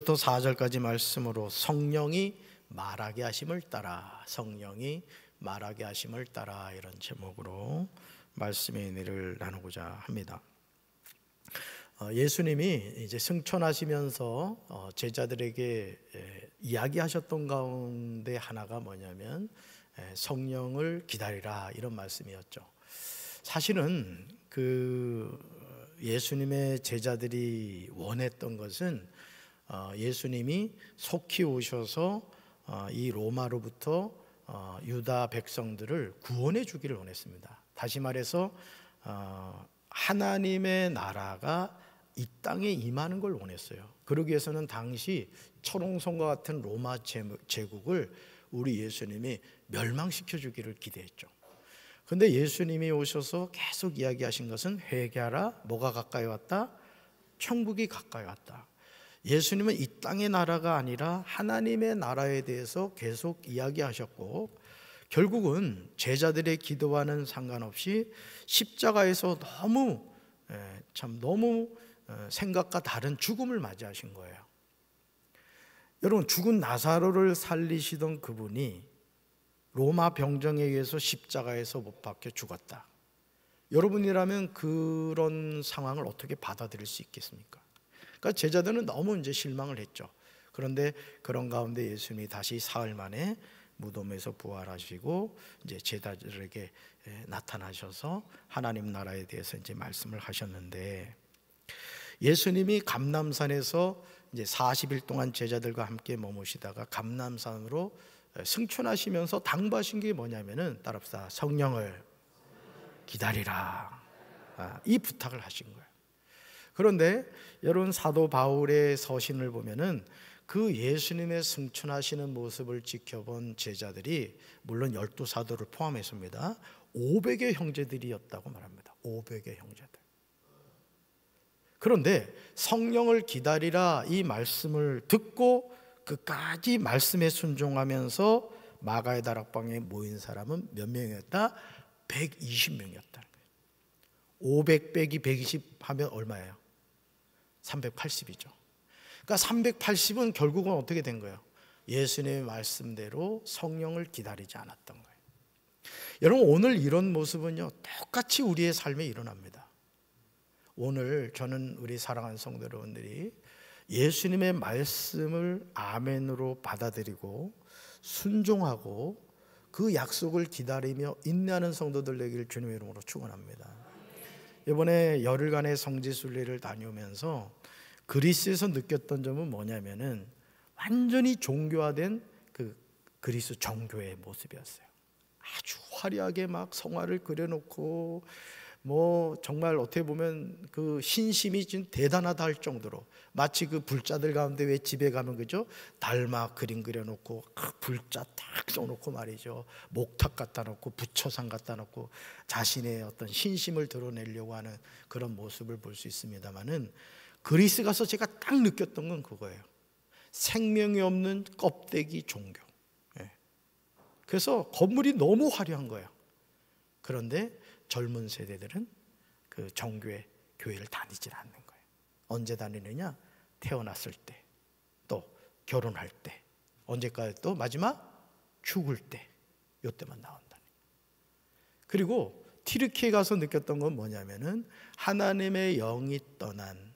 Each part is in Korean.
1절부터 4절까지 말씀으로 성령이 말하게 하심을 따라, 성령이 말하게 하심을 따라, 이런 제목으로 말씀의 은혜를 나누고자 합니다. 예수님이 이제 승천하시면서 제자들에게 이야기하셨던 가운데 하나가 뭐냐면 성령을 기다리라, 이런 말씀이었죠. 사실은 그 예수님의 제자들이 원했던 것은 예수님이 속히 오셔서 이 로마로부터 유다 백성들을 구원해 주기를 원했습니다. 다시 말해서 하나님의 나라가 이 땅에 임하는 걸 원했어요. 그러기 위해서는 당시 철옹성과 같은 로마 제국을 우리 예수님이 멸망시켜 주기를 기대했죠. 근데 예수님이 오셔서 계속 이야기하신 것은 회개하라, 뭐가 가까이 왔다? 천국이 가까이 왔다. 예수님은 이 땅의 나라가 아니라 하나님의 나라에 대해서 계속 이야기하셨고, 결국은 제자들의 기도와는 상관없이 십자가에서 너무 생각과 다른 죽음을 맞이하신 거예요. 여러분, 죽은 나사로를 살리시던 그분이 로마 병정에 의해서 십자가에서 못 박혀 죽었다. 여러분이라면 그런 상황을 어떻게 받아들일 수 있겠습니까? 그러니까 제자들은 너무 이제 실망을 했죠. 그런데 그런 가운데 예수님이 다시 사흘 만에 무덤에서 부활하시고 이제 제자들에게 나타나셔서 하나님 나라에 대해서 이제 말씀을 하셨는데, 예수님이 감람산에서 이제 40일 동안 제자들과 함께 머무시다가 감람산으로 승천하시면서 당부하신 게 뭐냐면은, 따라합시다. 성령을 기다리라, 이 부탁을 하신 거예요. 그런데 여러분, 사도 바울의 서신을 보면은 그 예수님의 승천하시는 모습을 지켜본 제자들이, 물론 12사도를 포함했습니다, 500의 형제들이었다고 말합니다. 500의 형제들. 그런데 성령을 기다리라, 이 말씀을 듣고 끝까지 말씀에 순종하면서 마가의 다락방에 모인 사람은 몇 명이었다? 120명이었다는 거예요. 500 빼기 120 하면 얼마예요? 380이죠. 그러니까 380은 결국은 어떻게 된 거예요? 예수님의 말씀대로 성령을 기다리지 않았던 거예요. 여러분, 오늘 이런 모습은요, 똑같이 우리의 삶에 일어납니다. 오늘 저는 우리 사랑하는 성도 여러분들이 예수님의 말씀을 아멘으로 받아들이고 순종하고 그 약속을 기다리며 인내하는 성도들 되기를 주님의 이름으로 축원합니다. 이번에 열흘간의 성지순례를 다녀오면서 그리스에서 느꼈던 점은 뭐냐면은, 완전히 종교화된 그 그리스 정교의 모습이었어요. 아주 화려하게 막 성화를 그려놓고, 뭐 정말 어떻게 보면 그 신심이 좀 대단하다 할 정도로, 마치 그 불자들 가운데 왜 집에 가면 그죠? 달막 그림 그려놓고 불자 딱 써놓고 말이죠, 목탁 갖다 놓고 부처상 갖다 놓고 자신의 어떤 신심을 드러내려고 하는 그런 모습을 볼 수 있습니다만은, 그리스 가서 제가 딱 느꼈던 건 그거예요. 생명이 없는 껍데기 종교. 그래서 건물이 너무 화려한 거예요. 그런데 젊은 세대들은 그 정교회 교회를 다니질 않는 거예요. 언제 다니느냐? 태어났을 때, 또 결혼할 때, 언제까지, 또 마지막 죽을 때, 이때만 나온다니. 그리고 튀르키예 가서 느꼈던 건 뭐냐면은, 하나님의 영이 떠난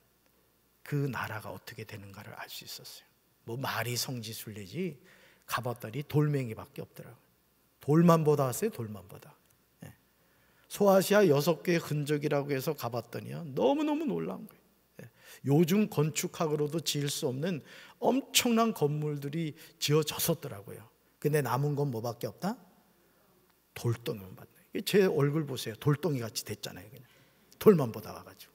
그 나라가 어떻게 되는가를 알 수 있었어요. 뭐 말이 성지순례지 가봤더니 돌멩이밖에 없더라고요. 돌만 보다 왔어요. 돌만 보다. 소아시아 6개의 흔적이라고 해서 가봤더니요, 너무너무 놀라운 거예요. 요즘 건축학으로도 지을 수 없는 엄청난 건물들이 지어졌었더라고요. 근데 남은 건 뭐밖에 없다? 돌덩이만 봤네. 제 얼굴 보세요. 돌덩이 같이 됐잖아요. 그냥 돌만 보다 와가지고.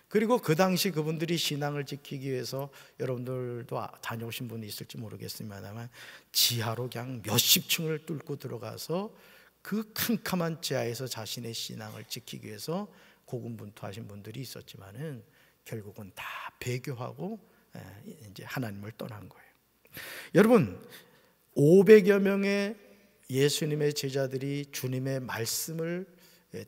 그리고 그 당시 그분들이 신앙을 지키기 위해서, 여러분들도 다녀오신 분이 있을지 모르겠습니다만, 지하로 그냥 몇십 층을 뚫고 들어가서 그 캄캄한 지하에서 자신의 신앙을 지키기 위해서 고군분투하신 분들이 있었지만은, 결국은 다 배교하고 이제 하나님을 떠난 거예요. 여러분, 500여 명의 예수님의 제자들이 주님의 말씀을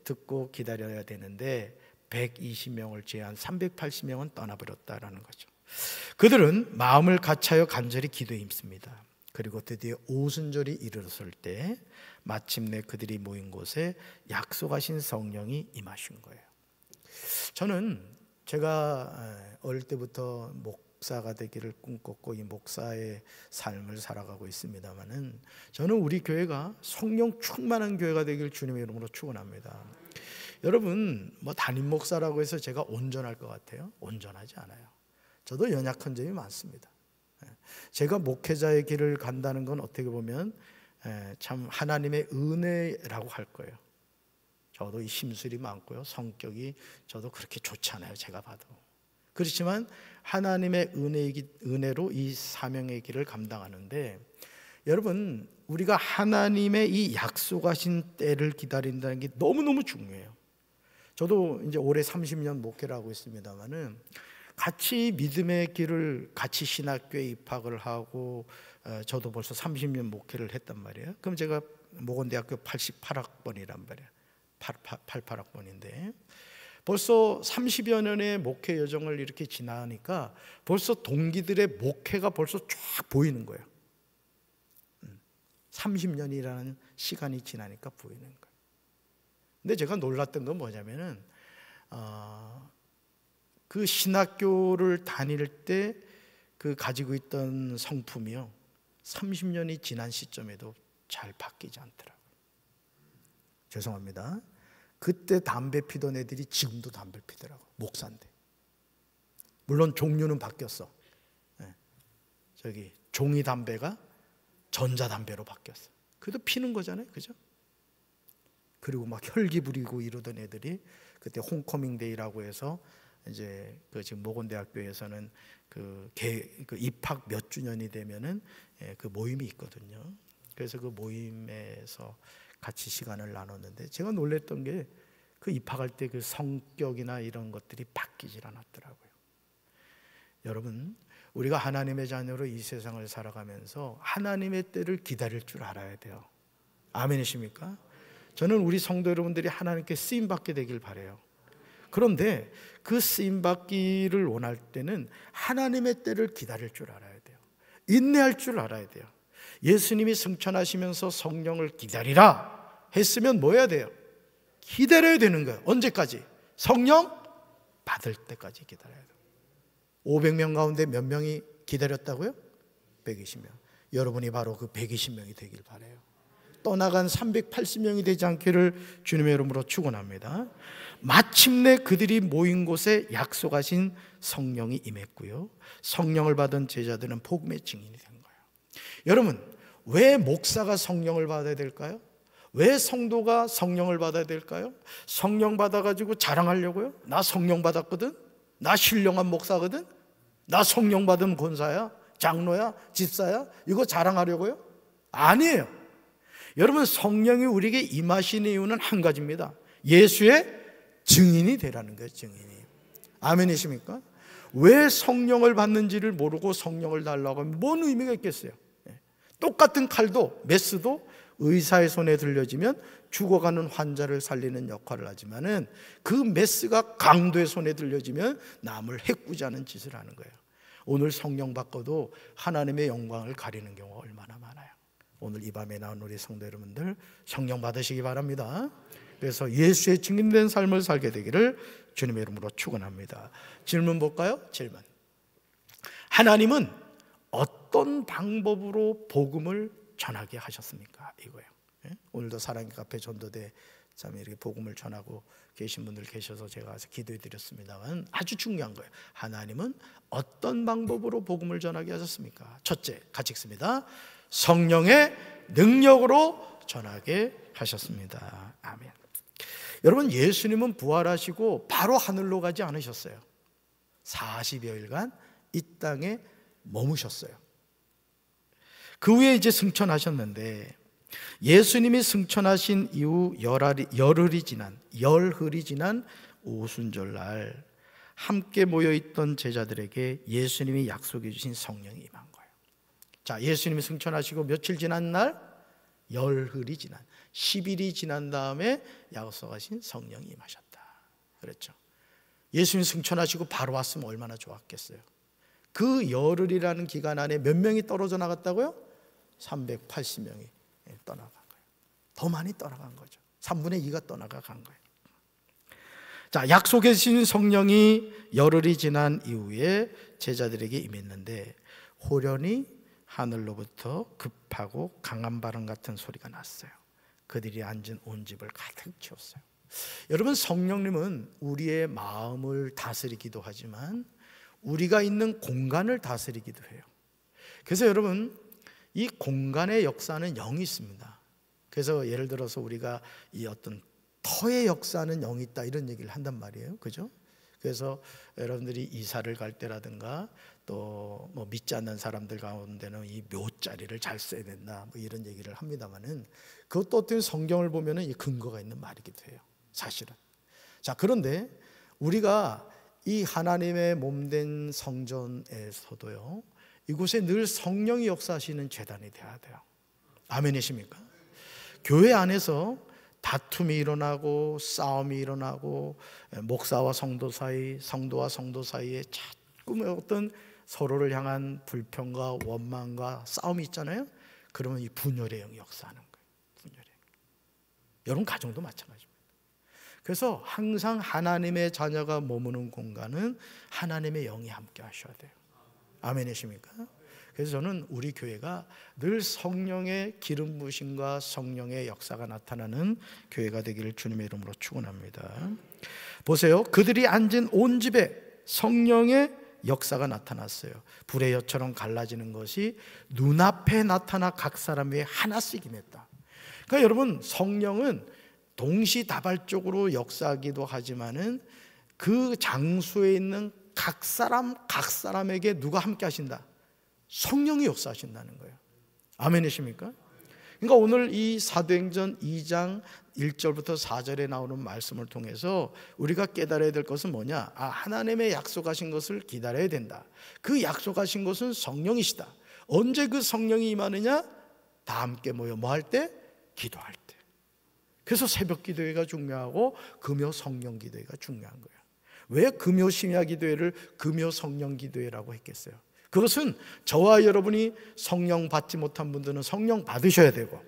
듣고 기다려야 되는데 120명을 제한 380명은 떠나버렸다라는 거죠. 그들은 마음을 같이하여 간절히 기도에 힘씁니다. 그리고 드디어 오순절이 이르렀을 때 마침내 그들이 모인 곳에 약속하신 성령이 임하신 거예요. 저는 제가 어릴 때부터 목사가 되기를 꿈꿨고 이 목사의 삶을 살아가고 있습니다만은, 저는 우리 교회가 성령 충만한 교회가 되길 주님의 이름으로 축원합니다. 여러분, 담임 목사라고 해서 제가 온전할 것 같아요? 온전하지 않아요. 저도 연약한 점이 많습니다. 제가 목회자의 길을 간다는 건 어떻게 보면 참 하나님의 은혜라고 할 거예요. 저도 이 심술이 많고요, 성격이 저도 그렇게 좋지 않아요, 제가 봐도. 그렇지만 하나님의 은혜로 이 사명의 길을 감당하는데, 여러분, 우리가 하나님의 이 약속하신 때를 기다린다는 게 너무너무 중요해요. 저도 이제 올해 30년 목회를 하고 있습니다만은, 같이 믿음의 길을 같이 신학교에 입학을 하고 저도 벌써 30년 목회를 했단 말이에요. 그럼 제가 모건대학교 88학번이란 말이에요. 88학번인데 벌써 30여 년의 목회 여정을 이렇게 지나니까 벌써 동기들의 목회가 벌써 쫙 보이는 거예요. 30년이라는 시간이 지나니까 보이는 거예요. 근데 제가 놀랐던 건 뭐냐면은 그 신학교를 다닐 때 그 가지고 있던 성품이요, 30년이 지난 시점에도 잘 바뀌지 않더라고요. 죄송합니다. 그때 담배 피던 애들이 지금도 담배 피더라고요. 목사인데. 물론 종류는 바뀌었어. 저기 종이 담배가 전자 담배로 바뀌었어. 그래도 피는 거잖아요, 그죠? 그리고 막 혈기 부리고 이러던 애들이 그때 홈커밍 데이라고 해서 이제 지금 모건대학교에서는 그 입학 몇 주년이 되면은 그 모임이 있거든요. 그래서 그 모임에서 같이 시간을 나눴는데, 제가 놀랬던 게 그 입학할 때 그 성격이나 이런 것들이 바뀌질 않았더라고요. 여러분, 우리가 하나님의 자녀로 이 세상을 살아가면서 하나님의 때를 기다릴 줄 알아야 돼요. 아멘이십니까? 저는 우리 성도 여러분들이 하나님께 쓰임 받게 되길 바라요. 그런데 그 쓰임 받기를 원할 때는 하나님의 때를 기다릴 줄 알아야 돼요. 인내할 줄 알아야 돼요. 예수님이 승천하시면서 성령을 기다리라 했으면 뭐 해야 돼요? 기다려야 되는 거예요. 언제까지? 성령 받을 때까지 기다려야 돼요. 500명 가운데 몇 명이 기다렸다고요? 120명. 여러분이 바로 그 120명이 되길 바라요. 떠나간 380명이 되지 않기를 주님의 이름으로 축원합니다. 마침내 그들이 모인 곳에 약속하신 성령이 임했고요, 성령을 받은 제자들은 복음의 증인이 된 거예요. 여러분, 왜 목사가 성령을 받아야 될까요? 왜 성도가 성령을 받아야 될까요? 성령 받아가지고 자랑하려고요? 나 성령 받았거든? 나 신령한 목사거든? 나 성령 받은 권사야? 장로야? 집사야? 이거 자랑하려고요? 아니에요. 여러분, 성령이 우리에게 임하신 이유는 한 가지입니다. 예수의 증인이 되라는 거예요. 증인이. 아멘이십니까? 왜 성령을 받는지를 모르고 성령을 달라고 하면 뭔 의미가 있겠어요? 똑같은 칼도, 메스도 의사의 손에 들려지면 죽어가는 환자를 살리는 역할을 하지만은 그 메스가 강도의 손에 들려지면 남을 해꾸자는 짓을 하는 거예요. 오늘 성령 받고도 하나님의 영광을 가리는 경우가 얼마나 많아요. 오늘 이 밤에 나온 우리 성도 여러분들 성령 받으시기 바랍니다. 그래서 예수의 증인된 삶을 살게 되기를 주님의 이름으로 축원합니다. 질문 볼까요? 질문. 하나님은 어떤 방법으로 복음을 전하게 하셨습니까? 이거예요. 오늘도 사랑의 카페 전도대 참 이렇게 복음을 전하고 계신 분들 계셔서 제가 가서 기도해 드렸습니다만, 아주 중요한 거예요. 하나님은 어떤 방법으로 복음을 전하게 하셨습니까? 첫째, 같이 읽습니다. 성령의 능력으로 전하게 하셨습니다. 아멘. 여러분, 예수님은 부활하시고 바로 하늘로 가지 않으셨어요. 40여일간 이 땅에 머무셨어요. 그 후에 이제 승천하셨는데, 예수님이 승천하신 이후 열흘이 지난 오순절날 함께 모여있던 제자들에게 예수님이 약속해 주신 성령이 임한 거예요. 자, 예수님이 승천하시고 며칠 지난 날? 열흘이 지난 10일이 지난 다음에 약속하신 성령이 임하셨다 그랬죠. 예수님 승천하시고 바로 왔으면 얼마나 좋았겠어요. 그 열흘이라는 기간 안에 몇 명이 떨어져 나갔다고요? 380명이 떠나간 거예요. 더 많이 떠나간 거죠. 3분의 2가 떠나간 거예요. 자, 약속해 주신 성령이 열흘이 지난 이후에 제자들에게 임했는데 호련히 하늘로부터 급하고 강한 바람 같은 소리가 났어요. 그들이 앉은 온 집을 가득 채웠어요. 여러분, 성령님은 우리의 마음을 다스리기도 하지만 우리가 있는 공간을 다스리기도 해요. 그래서 여러분, 이 공간의 역사는 영이 있습니다. 그래서 예를 들어서 우리가 이 어떤 터의 역사는 영이 있다 이런 얘기를 한단 말이에요. 그죠? 그래서 여러분들이 이사를 갈 때라든가 또 뭐 믿지 않는 사람들 가운데는 이 묘자리를 잘 써야 된다 뭐 이런 얘기를 합니다만은 그것도 어떤 성경을 보면은 이 근거가 있는 말이기도 해요. 사실은. 자, 그런데 우리가 이 하나님의 몸된 성전에서도요, 이곳에 늘 성령이 역사하시는 제단이 돼야 돼요. 아멘이십니까? 교회 안에서 다툼이 일어나고 싸움이 일어나고 목사와 성도 사이, 성도와 성도 사이에 자꾸 어떤 서로를 향한 불평과 원망과 싸움이 있잖아요. 그러면 이 분열의 영이 역사하는 거예요. 분열의 영. 여러분 가정도 마찬가지입니다. 그래서 항상 하나님의 자녀가 머무는 공간은 하나님의 영이 함께 하셔야 돼요. 아멘이십니까? 그래서 저는 우리 교회가 늘 성령의 기름 부으심과 성령의 역사가 나타나는 교회가 되기를 주님의 이름으로 축원합니다. 보세요. 그들이 앉은 온 집에 성령의 역사가 나타났어요. 불의 엿처럼 갈라지는 것이 눈앞에 나타나 각 사람 위에 하나씩 임했다. 그러니까 여러분, 성령은 동시다발적으로 역사하기도 하지만은 그 장소에 있는 각 사람에게 누가 함께 하신다? 성령이 역사하신다는 거예요. 아멘이십니까? 그러니까 오늘 이 사도행전 2장 1절부터 4절에 나오는 말씀을 통해서 우리가 깨달아야 될 것은 뭐냐? 하나님의 약속하신 것을 기다려야 된다. 그 약속하신 것은 성령이시다. 언제 그 성령이 임하느냐? 다 함께 모여 뭐 할 때? 기도할 때. 그래서 새벽 기도회가 중요하고 금요 성령 기도회가 중요한 거예요. 왜 금요 심야 기도회를 금요 성령 기도회라고 했겠어요? 그것은 저와 여러분이 성령 받지 못한 분들은 성령 받으셔야 되고,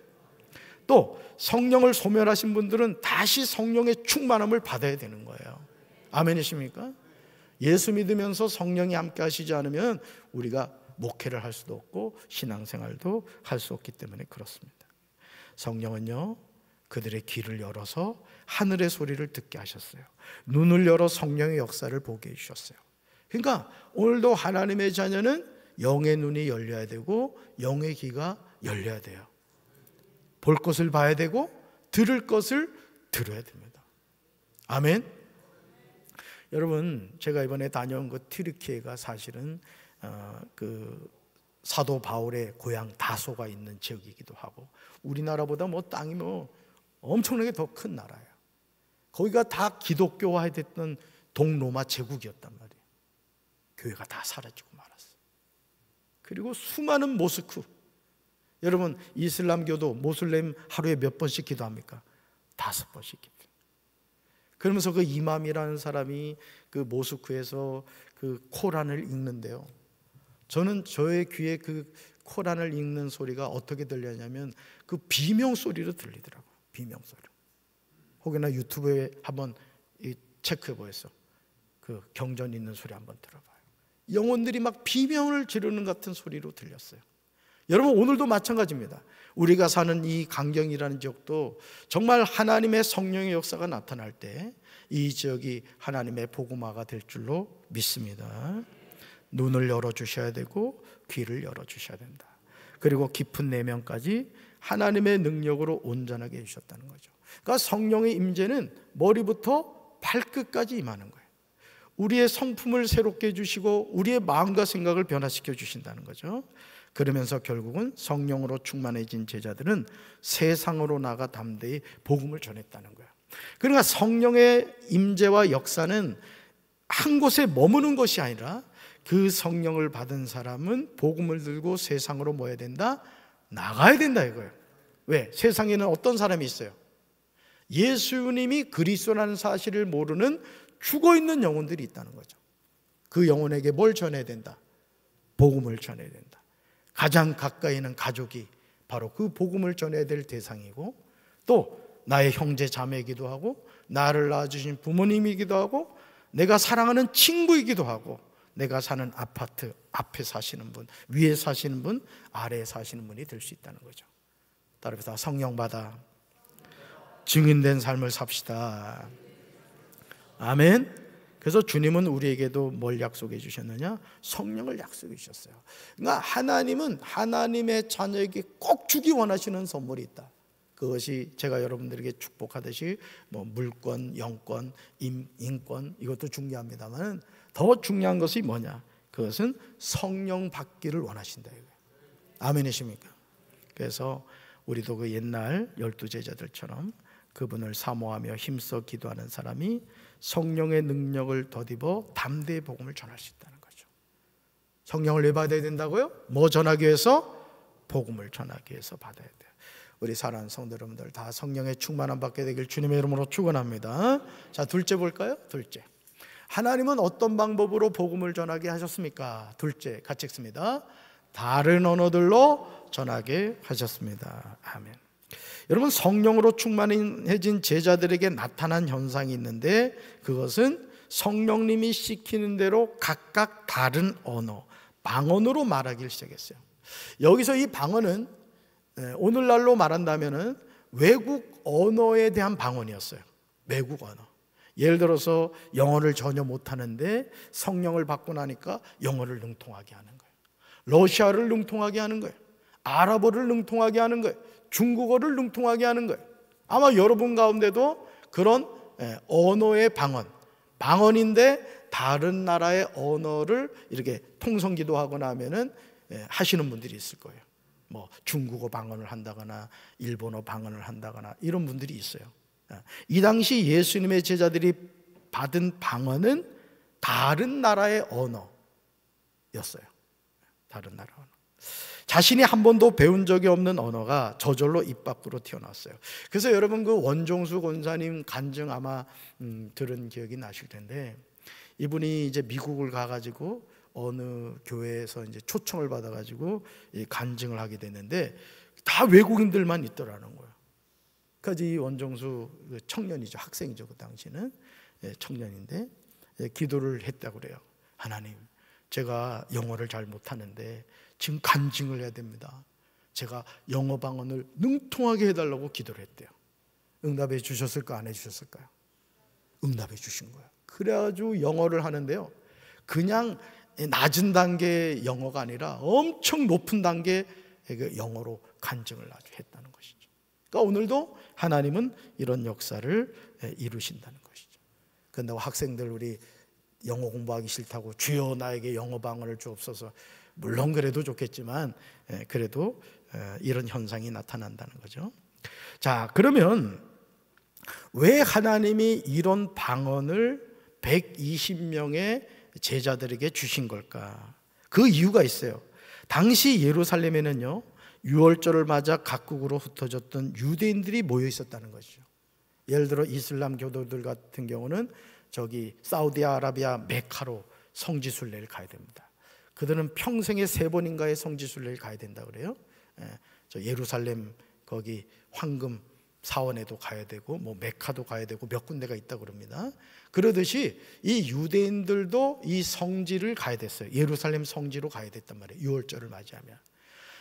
또 성령을 소멸하신 분들은 다시 성령의 충만함을 받아야 되는 거예요. 아멘이십니까? 예수 믿으면서 성령이 함께 하시지 않으면 우리가 목회를 할 수도 없고 신앙생활도 할 수 없기 때문에 그렇습니다. 성령은요, 그들의 귀를 열어서 하늘의 소리를 듣게 하셨어요. 눈을 열어 성령의 역사를 보게 해주셨어요. 그러니까 오늘도 하나님의 자녀는 영의 눈이 열려야 되고 영의 귀가 열려야 돼요. 볼 것을 봐야 되고 들을 것을 들어야 됩니다. 아멘. 여러분, 제가 이번에 다녀온 그 튀르키예가 사실은 그 사도 바울의 고향 다소가 있는 지역이기도 하고, 우리나라보다 뭐 땅이 뭐 엄청나게 더 큰 나라예요. 거기가 다 기독교화됐던 동로마 제국이었단 말이에요. 교회가 다 사라지고 말았어요. 그리고 수많은 모스크, 여러분 이슬람교도 모슬렘 하루에 몇 번씩 기도합니까? 5번씩 기도. 그러면서 그 이맘이라는 사람이 그 모스크에서 그 코란을 읽는데요, 저는 저의 귀에 그 코란을 읽는 소리가 어떻게 들렸냐면 그 비명 소리로 들리더라고요. 비명 소리. 혹여나 유튜브에 한번 체크해 보세요. 그 경전 있는 소리 한번 들어봐요. 영혼들이 막 비명을 지르는 같은 소리로 들렸어요. 여러분, 오늘도 마찬가지입니다. 우리가 사는 이 강경이라는 지역도 정말 하나님의 성령의 역사가 나타날 때 이 지역이 하나님의 복음화가 될 줄로 믿습니다. 눈을 열어주셔야 되고 귀를 열어주셔야 된다. 그리고 깊은 내면까지 하나님의 능력으로 온전하게 해주셨다는 거죠. 그러니까 성령의 임재는 머리부터 발끝까지 임하는 거예요. 우리의 성품을 새롭게 해주시고 우리의 마음과 생각을 변화시켜 주신다는 거죠. 그러면서 결국은 성령으로 충만해진 제자들은 세상으로 나가 담대히 복음을 전했다는 거예요. 그러니까 성령의 임재와 역사는 한 곳에 머무는 것이 아니라 그 성령을 받은 사람은 복음을 들고 세상으로 모여야 된다? 나가야 된다 이거예요. 왜? 세상에는 어떤 사람이 있어요? 예수님이 그리스도라는 사실을 모르는 죽어있는 영혼들이 있다는 거죠. 그 영혼에게 뭘 전해야 된다? 복음을 전해야 된다. 가장 가까이 있는 가족이 바로 그 복음을 전해야 될 대상이고, 또 나의 형제 자매이기도 하고, 나를 낳아주신 부모님이기도 하고, 내가 사랑하는 친구이기도 하고, 내가 사는 아파트 앞에 사시는 분, 위에 사시는 분, 아래에 사시는 분이 될 수 있다는 거죠. 따라서 성령 받아 증인된 삶을 삽시다. 아멘. 그래서 주님은 우리에게도 뭘 약속해 주셨느냐? 성령을 약속해 주셨어요. 그러니까 하나님은 하나님의 자녀에게 꼭 주기 원하시는 선물이 있다. 그것이 제가 여러분들에게 축복하듯이 뭐 물권, 영권, 인권, 이것도 중요합니다만 더 중요한 것이 뭐냐? 그것은 성령 받기를 원하신다 이거예요. 아멘이십니까? 그래서 우리도 그 옛날 12 제자들처럼 그분을 사모하며 힘써 기도하는 사람이 성령의 능력을 덧입어 담대히 복음을 전할 수 있다는 거죠. 성령을 왜 받아야 된다고요? 뭐 전하기 위해서? 복음을 전하기 위해서 받아야 돼요. 우리 사랑하는 성도 여러분들 다 성령의 충만함 받게 되길 주님의 이름으로 축원합니다. 자, 둘째 볼까요? 둘째, 하나님은 어떤 방법으로 복음을 전하게 하셨습니까? 둘째, 같이 읽습니다. 다른 언어들로 전하게 하셨습니다. 아멘. 여러분, 성령으로 충만해진 제자들에게 나타난 현상이 있는데, 그것은 성령님이 시키는 대로 각각 다른 언어, 방언으로 말하기 시작했어요. 여기서 이 방언은 오늘날로 말한다면은 외국 언어에 대한 방언이었어요. 외국 언어. 예를 들어서 영어를 전혀 못하는데 성령을 받고 나니까 영어를 능통하게 하는 거예요. 러시아를 능통하게 하는 거예요. 아랍어를 능통하게 하는 거예요. 중국어를 능통하게 하는 거예요. 아마 여러분 가운데도 그런 언어의 방언인데 다른 나라의 언어를 이렇게 통성기도 하거나 하면은 하시는 분들이 있을 거예요. 뭐 중국어 방언을 한다거나 일본어 방언을 한다거나 이런 분들이 있어요. 이 당시 예수님의 제자들이 받은 방언은 다른 나라의 언어였어요. 다른 나라 언어. 자신이 한 번도 배운 적이 없는 언어가 저절로 입 밖으로 튀어나왔어요. 그래서 여러분 그 원종수 권사님 간증 아마 들은 기억이 나실 텐데, 이분이 이제 미국을 가가지고 어느 교회에서 이제 초청을 받아가지고 간증을 하게 됐는데 다 외국인들만 있더라는 거예요. 그래서 이 원종수 청년이죠, 학생이죠, 그 당시는 청년인데 기도를 했다고 그래요. 하나님, 제가 영어를 잘 못하는데 지금 간증을 해야 됩니다. 제가 영어 방언을 능통하게 해달라고 기도를 했대요. 응답해 주셨을까, 안 해주셨을까요? 응답해 주신 거예요. 그래가지고 영어를 하는데요, 그냥 낮은 단계의 영어가 아니라 엄청 높은 단계의 영어로 간증을 아주 했다는 것이죠. 그러니까 오늘도 하나님은 이런 역사를 이루신다는 것이죠. 그런데 학생들 우리 영어 공부하기 싫다고 주여 나에게 영어 방언을 주옵소서, 물론 그래도 좋겠지만 그래도 이런 현상이 나타난다는 거죠. 자, 그러면 왜 하나님이 이런 방언을 120명의 제자들에게 주신 걸까? 그 이유가 있어요. 당시 예루살렘에는요, 유월절을 맞아 각국으로 흩어졌던 유대인들이 모여 있었다는 것이죠. 예를 들어 이슬람 교도들 같은 경우는 저기 사우디아라비아 메카로 성지순례를 가야 됩니다. 그들은 평생에 3번인가의 성지순례를 가야 된다 그래요. 저 예루살렘 거기 황금 사원에도 가야 되고 뭐 메카도 가야 되고 몇 군데가 있다고 그럽니다. 그러듯이 이 유대인들도 이 성지를 가야 됐어요. 예루살렘 성지로 가야 됐단 말이에요. 유월절을 맞이하면.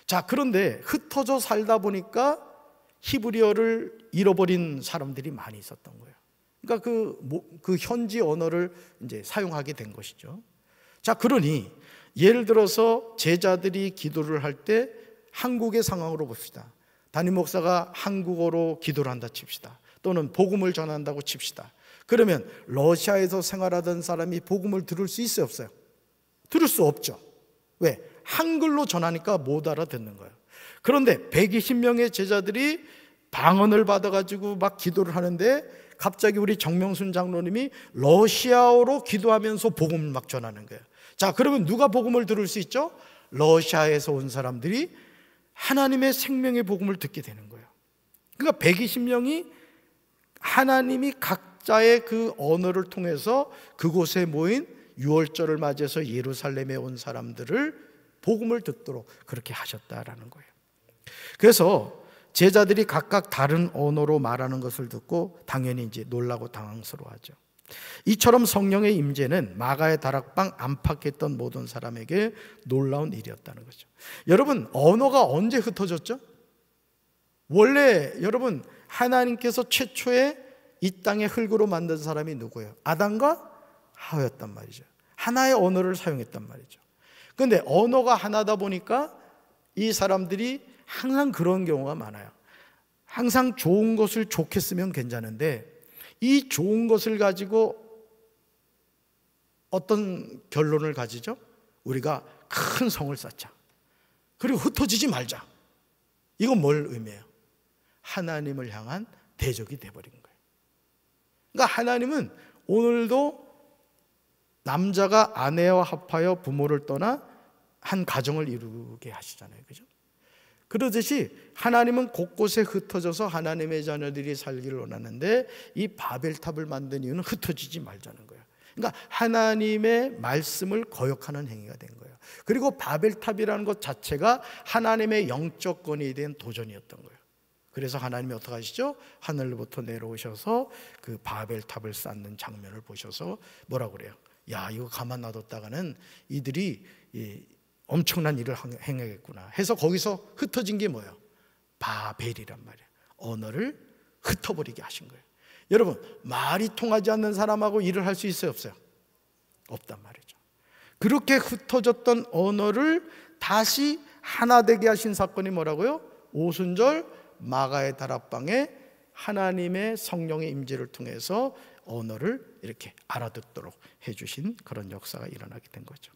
자, 그런데 흩어져 살다 보니까 히브리어를 잃어버린 사람들이 많이 있었던 거예요. 그러니까 그 현지 언어를 이제 사용하게 된 것이죠. 자, 그러니 예를 들어서 제자들이 기도를 할 때 한국의 상황으로 봅시다. 담임 목사가 한국어로 기도를 한다 칩시다. 또는 복음을 전한다고 칩시다. 그러면 러시아에서 생활하던 사람이 복음을 들을 수 있어요, 없어요? 들을 수 없죠. 왜? 한글로 전하니까 못 알아듣는 거예요. 그런데 120명의 제자들이 방언을 받아가지고 막 기도를 하는데 갑자기 우리 정명순 장로님이 러시아어로 기도하면서 복음을 막 전하는 거예요. 자, 그러면 누가 복음을 들을 수 있죠? 러시아에서 온 사람들이 하나님의 생명의 복음을 듣게 되는 거예요. 그러니까 120명이 하나님이 각자의 그 언어를 통해서 그곳에 모인 유월절을 맞이해서 예루살렘에 온 사람들을 복음을 듣도록 그렇게 하셨다라는 거예요. 그래서 제자들이 각각 다른 언어로 말하는 것을 듣고 당연히 이제 놀라고 당황스러워하죠. 이처럼 성령의 임재는 마가의 다락방 안팎했던 모든 사람에게 놀라운 일이었다는 거죠. 여러분, 언어가 언제 흩어졌죠? 원래 여러분, 하나님께서 최초에 이 땅의 흙으로 만든 사람이 누구예요? 아담과 하와였단 말이죠. 하나의 언어를 사용했단 말이죠. 그런데 언어가 하나다 보니까 이 사람들이 항상 그런 경우가 많아요. 항상 좋은 것을 좋게 쓰면 괜찮은데 이 좋은 것을 가지고 어떤 결론을 가지죠? 우리가 큰 성을 쌓자, 그리고 흩어지지 말자. 이건 뭘 의미해요? 하나님을 향한 대적이 돼버린 거예요. 그러니까 하나님은 오늘도 남자가 아내와 합하여 부모를 떠나 한 가정을 이루게 하시잖아요. 그죠? 그러듯이 하나님은 곳곳에 흩어져서 하나님의 자녀들이 살기를 원하는데 이 바벨탑을 만든 이유는 흩어지지 말자는 거예요. 그러니까 하나님의 말씀을 거역하는 행위가 된 거예요. 그리고 바벨탑이라는 것 자체가 하나님의 영적 권위에 대한 도전이었던 거예요. 그래서 하나님이 어떻게 하시죠? 하늘로부터 내려오셔서 그 바벨탑을 쌓는 장면을 보셔서 뭐라고 그래요? 야, 이거 가만 놔뒀다가는 이들이 엄청난 일을 행하겠구나 해서 거기서 흩어진 게 뭐예요? 바벨이란 말이에요. 언어를 흩어버리게 하신 거예요. 여러분, 말이 통하지 않는 사람하고 일을 할 수 있어요, 없어요? 없단 말이죠. 그렇게 흩어졌던 언어를 다시 하나 되게 하신 사건이 뭐라고요? 오순절 마가의 다락방에 하나님의 성령의 임재를 통해서 언어를 이렇게 알아듣도록 해주신 그런 역사가 일어나게 된 거죠.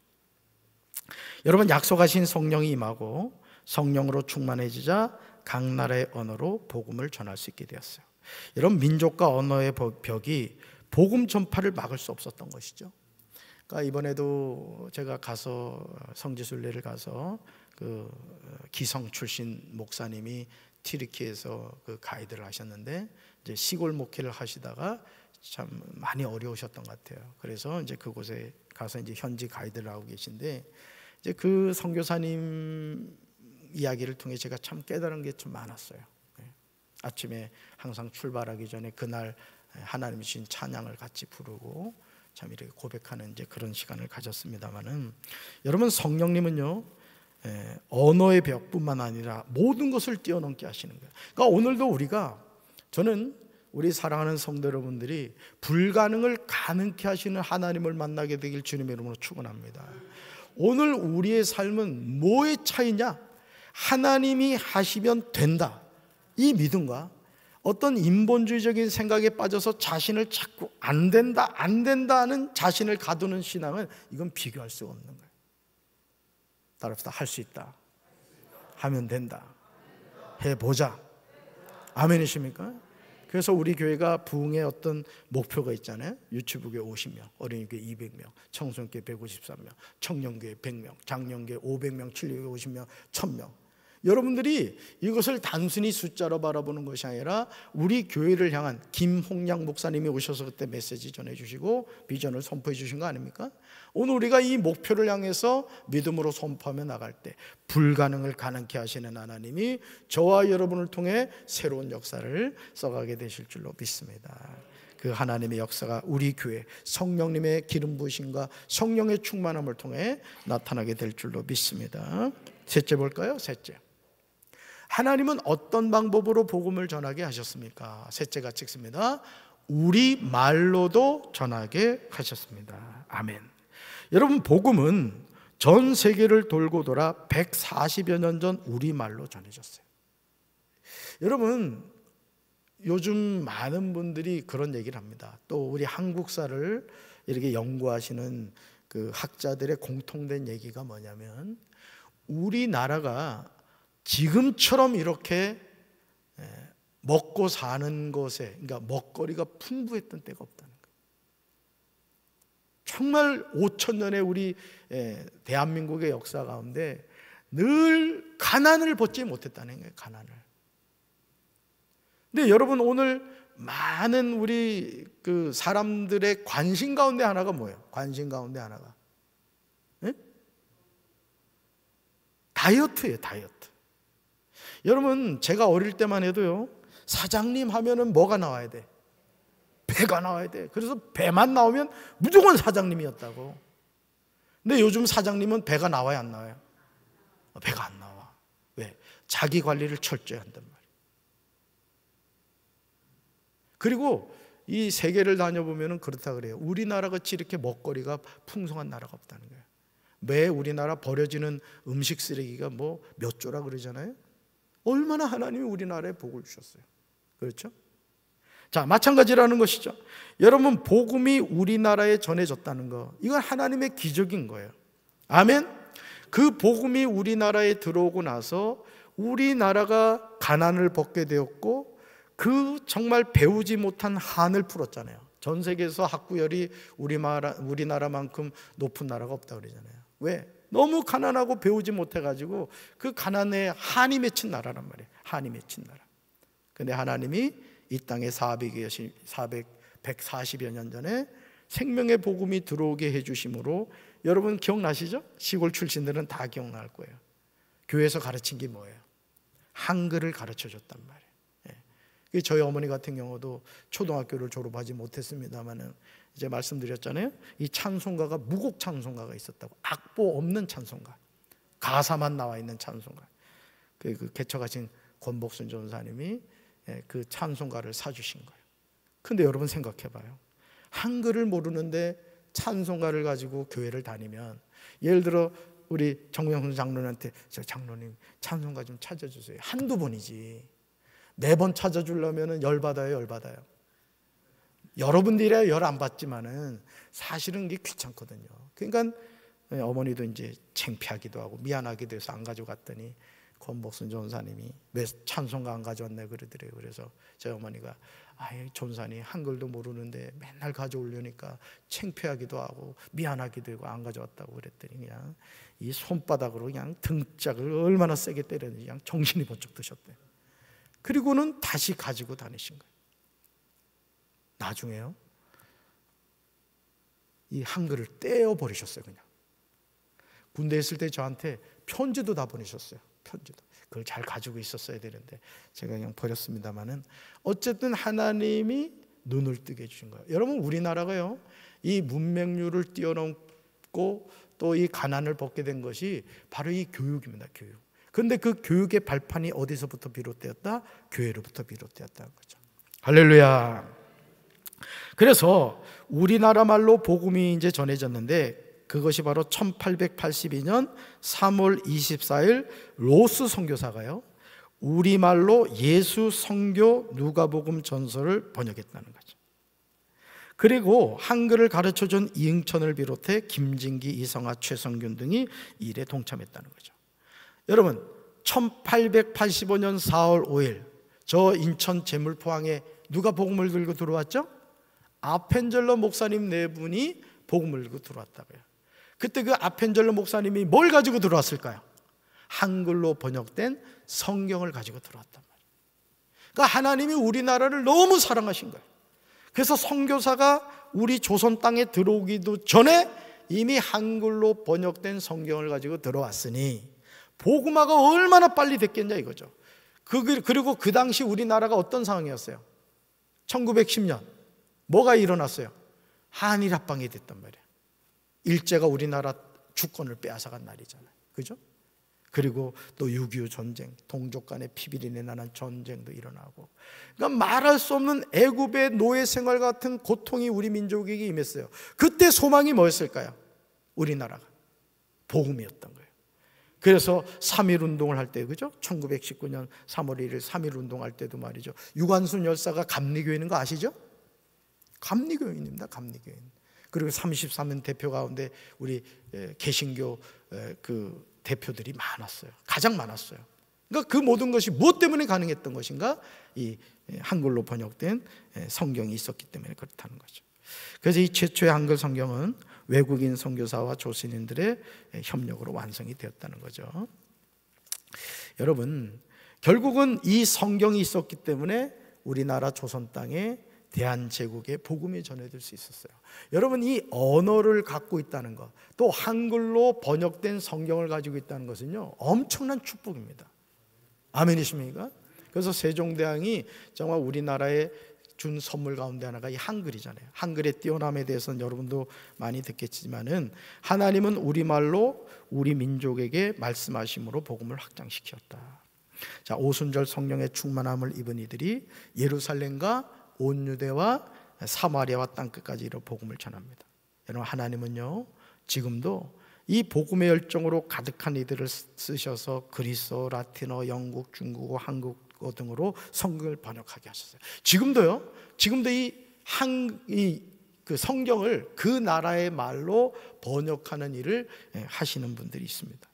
여러분, 약속하신 성령이 임하고 성령으로 충만해지자 각 나라의 언어로 복음을 전할 수 있게 되었어요. 여러분, 민족과 언어의 벽이 복음 전파를 막을 수 없었던 것이죠. 그러니까 이번에도 제가 가서 성지순례를 가서 그 기성 출신 목사님이 튀르키에서 그 가이드를 하셨는데 이제 시골 목회를 하시다가 참 많이 어려우셨던 것 같아요. 그래서 이제 그곳에 가서 이제 현지 가이드를 하고 계신데 이제 그 선교사님 이야기를 통해 제가 참 깨달은 게 좀 많았어요. 아침에 항상 출발하기 전에 그날 하나님이 주신 찬양을 같이 부르고 참 이렇게 고백하는 이제 그런 시간을 가졌습니다만은, 여러분, 성령님은요 언어의 벽뿐만 아니라 모든 것을 뛰어넘게 하시는 거예요. 그러니까 오늘도 저는 우리 사랑하는 성도 여러분들이 불가능을 가능케 하시는 하나님을 만나게 되길 주님의 이름으로 축원합니다. 오늘 우리의 삶은 뭐의 차이냐? 하나님이 하시면 된다, 이 믿음과 어떤 인본주의적인 생각에 빠져서 자신을 자꾸 안 된다 하는 자신을 가두는 신앙은 이건 비교할 수가 없는 거예요. 따라합시다. 할 수 있다, 하면 된다, 해보자. 아멘이십니까? 그래서 우리 교회가 부흥의 어떤 목표가 있잖아요. 유치부교회 50명, 어린이교회 200명, 청소년교회 153명, 청년교회 100명, 장년교회 500명, 진료교회 50명, 1000명. 여러분들이 이것을 단순히 숫자로 바라보는 것이 아니라 우리 교회를 향한 김홍양 목사님이 오셔서 그때 메시지 전해주시고 비전을 선포해 주신 거 아닙니까? 오늘 우리가 이 목표를 향해서 믿음으로 선포하며 나갈 때 불가능을 가능케 하시는 하나님이 저와 여러분을 통해 새로운 역사를 써가게 되실 줄로 믿습니다. 그 하나님의 역사가 우리 교회 성령님의 기름 부으심과 성령의 충만함을 통해 나타나게 될 줄로 믿습니다. 셋째 볼까요? 셋째, 하나님은 어떤 방법으로 복음을 전하게 하셨습니까? 셋째가 찍습니다. 우리 말로도 전하게 하셨습니다. 아멘. 여러분, 복음은 전 세계를 돌고 돌아 140여 년 전 우리 말로 전해졌어요. 여러분, 요즘 많은 분들이 그런 얘기를 합니다. 또 우리 한국사를 이렇게 연구하시는 그 학자들의 공통된 얘기가 뭐냐면, 우리나라가 지금처럼 이렇게 먹고 사는 것에, 그러니까 먹거리가 풍부했던 때가 없다는 거예요. 정말 5,000년의 우리 대한민국의 역사 가운데 늘 가난을 벗지 못했다는 거예요. 가난을. 근데 여러분, 오늘 많은 우리 그 사람들의 관심 가운데 하나가 뭐예요? 관심 가운데 하나가 다이어트예요, 다이어트. 여러분, 제가 어릴 때만 해도요, 사장님 하면은 뭐가 나와야 돼? 배가 나와야 돼. 그래서 배만 나오면 무조건 사장님이었다고. 근데 요즘 사장님은 배가 나와야 안 나와요? 배가 안 나와. 왜? 자기 관리를 철저히 한단 말이에요. 그리고 이 세계를 다녀보면 그렇다 그래요. 우리나라 같이 이렇게 먹거리가 풍성한 나라가 없다는 거예요. 매 우리나라 버려지는 음식 쓰레기가 뭐 몇 조라 그러잖아요. 얼마나 하나님이 우리나라에 복을 주셨어요. 그렇죠? 자, 마찬가지라는 것이죠. 여러분, 복음이 우리나라에 전해졌다는 거, 이건 하나님의 기적인 거예요. 아멘. 그 복음이 우리나라에 들어오고 나서 우리나라가 가난을 벗게 되었고, 그 정말 배우지 못한 한을 풀었잖아요. 전 세계에서 학구열이 우리나라만큼 높은 나라가 없다 그러잖아요. 왜? 너무 가난하고 배우지 못해가지고 그 가난에 한이 맺힌 나라란 말이에요. 한이 맺힌 나라. 근데 하나님이 이 땅에 140여 년 전에 생명의 복음이 들어오게 해주심으로, 여러분 기억나시죠? 시골 출신들은 다 기억날 거예요. 교회에서 가르친 게 뭐예요? 한글을 가르쳐줬단 말이에요. 저희 어머니 같은 경우도 초등학교를 졸업하지 못했습니다만은, 이제 말씀드렸잖아요. 이 찬송가가 무곡 찬송가가 있었다고. 악보 없는 찬송가, 가사만 나와 있는 찬송가. 그 개척하신 권복순 전사님이 그 찬송가를 사주신 거예요. 근데 여러분 생각해봐요. 한글을 모르는데 찬송가를 가지고 교회를 다니면, 예를 들어 우리 정명훈 장로님한테 저 장로님 찬송가 좀 찾아주세요. 한두 번이지. 매번 찾아주려면 열받아요, 열받아요. 여러분들이야 열 안 받지만은 사실은 이게 귀찮거든요. 그러니까 어머니도 이제 창피하기도 하고 미안하기도 해서 안 가져갔더니 권복순 전사님이 왜 찬송가 안 가져왔네 그러더래요. 그래서 저희 어머니가 전사님 한글도 모르는데 맨날 가져오려니까 창피하기도 하고 미안하기도 하고 안 가져왔다고 그랬더니 그냥 이 손바닥으로 그냥 등짝을 얼마나 세게 때렸는지 그냥 정신이 번쩍 드셨대요. 그리고는 다시 가지고 다니신 거예요. 나중에요, 이 한글을 떼어버리셨어요. 그냥 군대에 있을 때 저한테 편지도 다 보내셨어요. 편지도. 그걸 잘 가지고 있었어야 되는데 제가 그냥 버렸습니다만은, 어쨌든 하나님이 눈을 뜨게 해주신 거예요. 여러분, 우리나라가요, 이 문맹률을 뛰어넘고 또 이 가난을 벗게 된 것이 바로 이 교육입니다. 교육. 그런데 그 교육의 발판이 어디서부터 비롯되었다? 교회로부터 비롯되었다는 거죠. 할렐루야. 그래서 우리나라 말로 복음이 이제 전해졌는데, 그것이 바로 1882년 3월 24일 로스 선교사가요, 우리말로 예수 선교 누가복음 전서를 번역했다는 거죠. 그리고 한글을 가르쳐준 이응천을 비롯해 김진기, 이성아, 최성균 등이 이 일에 동참했다는 거죠. 여러분, 1885년 4월 5일 저 인천 제물포항에 누가 복음을 들고 들어왔죠? 아펜젤러 목사님 네 분이 복음을 들고 들어왔다고요. 그때 그 아펜젤러 목사님이 뭘 가지고 들어왔을까요? 한글로 번역된 성경을 가지고 들어왔단 말이에요. 그러니까 하나님이 우리나라를 너무 사랑하신 거예요. 그래서 선교사가 우리 조선 땅에 들어오기도 전에 이미 한글로 번역된 성경을 가지고 들어왔으니 복음화가 얼마나 빨리 됐겠냐 이거죠. 그리고 그 당시 우리나라가 어떤 상황이었어요? 1910년 뭐가 일어났어요? 한일 합방이 됐단 말이에요. 일제가 우리나라 주권을 빼앗아간 날이잖아요. 그죠? 그리고 또 6.25 전쟁, 동족 간의 피비린내 나는 전쟁도 일어나고, 그러니까 말할 수 없는 애굽의 노예 생활 같은 고통이 우리 민족에게 임했어요. 그때 소망이 뭐였을까요? 우리나라가 복음이었던 거예요. 그래서 3.1 운동을 할 때, 그죠? 1919년 3월 1일 3.1 운동할 때도 말이죠, 유관순 열사가 감리교인인 거 아시죠? 감리교인입니다. 감리교인. 그리고 33명 대표 가운데 우리 개신교 그 대표들이 많았어요. 가장 많았어요. 그러니까 그 모든 것이 무엇 때문에 가능했던 것인가? 이 한글로 번역된 성경이 있었기 때문에 그렇다는 거죠. 그래서 이 최초의 한글 성경은 외국인 선교사와 조선인들의 협력으로 완성이 되었다는 거죠. 여러분, 결국은 이 성경이 있었기 때문에 우리나라 조선 땅에 대한제국에 복음이 전해질 수 있었어요. 여러분, 이 언어를 갖고 있다는 것, 또 한글로 번역된 성경을 가지고 있다는 것은요, 엄청난 축복입니다. 아멘이십니까? 그래서 세종대왕이 정말 우리나라에 준 선물 가운데 하나가 이 한글이잖아요. 한글의 뛰어남에 대해서는 여러분도 많이 듣겠지만은, 하나님은 우리말로 우리 민족에게 말씀하심으로 복음을 확장시켰다. 자, 오순절 성령의 충만함을 입은 이들이 예루살렘과 온 유대와 사마리아와 땅끝까지 이르러 복음을 전합니다. 여러분, 하나님은요, 지금도 이 복음의 열정으로 가득한 이들을 쓰셔서 그리스어, 라틴어, 영국, 중국어, 한국어 등으로 성경을 번역하게 하셨어요. 지금도요, 지금도 그 성경을 그 나라의 말로 번역하는 일을 하시는 분들이 있습니다.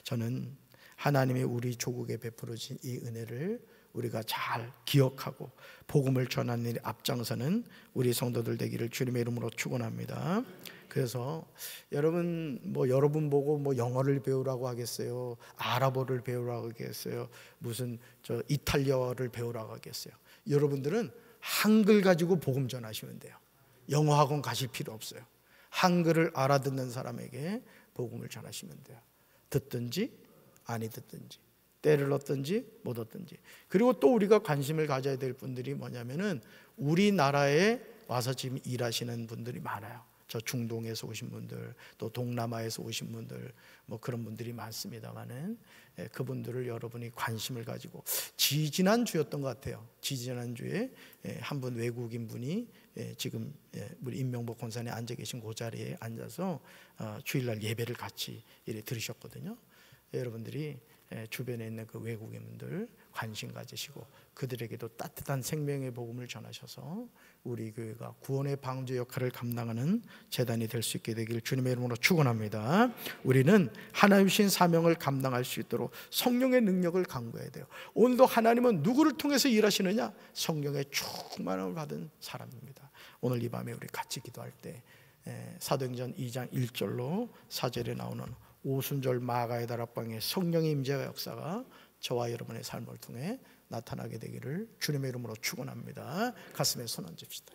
저는 하나님이 우리 조국에 베풀어 주신 이 은혜를 우리가 잘 기억하고 복음을 전하는 일에 앞장서는 우리 성도들 되기를 주님의 이름으로 축원합니다. 그래서 여러분 보고 영어를 배우라고 하겠어요? 아랍어를 배우라고 하겠어요? 무슨 이탈리아어를 배우라고 하겠어요? 여러분들은 한글 가지고 복음 전하시면 돼요. 영어 학원 가실 필요 없어요. 한글을 알아듣는 사람에게 복음을 전하시면 돼요. 듣든지 아니 듣든지, 때를 얻든지 못 얻든지. 그리고 또 우리가 관심을 가져야 될 분들이 뭐냐면은, 우리나라에 와서 지금 일하시는 분들이 많아요. 저 중동에서 오신 분들, 또 동남아에서 오신 분들, 그런 분들이 많습니다만은, 그분들을 여러분이 관심을 가지고, 지지난주였던 것 같아요. 지지난주에 한 분 외국인 분이 지금 우리 임명복 권사님 앉아 계신 그 자리에 앉아서 주일날 예배를 같이 들으셨거든요. 여러분들이 주변에 있는 그 외국인분들 관심 가지시고 그들에게도 따뜻한 생명의 복음을 전하셔서 우리 교회가 구원의 방주 역할을 감당하는 재단이 될 수 있게 되기를 주님의 이름으로 축원합니다. 우리는 하나님 주신 사명을 감당할 수 있도록 성령의 능력을 강구해야 돼요. 오늘도 하나님은 누구를 통해서 일하시느냐? 성령의 충만함을 받은 사람입니다. 오늘 이 밤에 우리 같이 기도할 때 사도행전 2장 1절로 4절에 나오는 오순절 마가의 다락방의 성령의 임재와 역사가 저와 여러분의 삶을 통해 나타나게 되기를 주님의 이름으로 축원합니다. 가슴에 손 얹읍시다.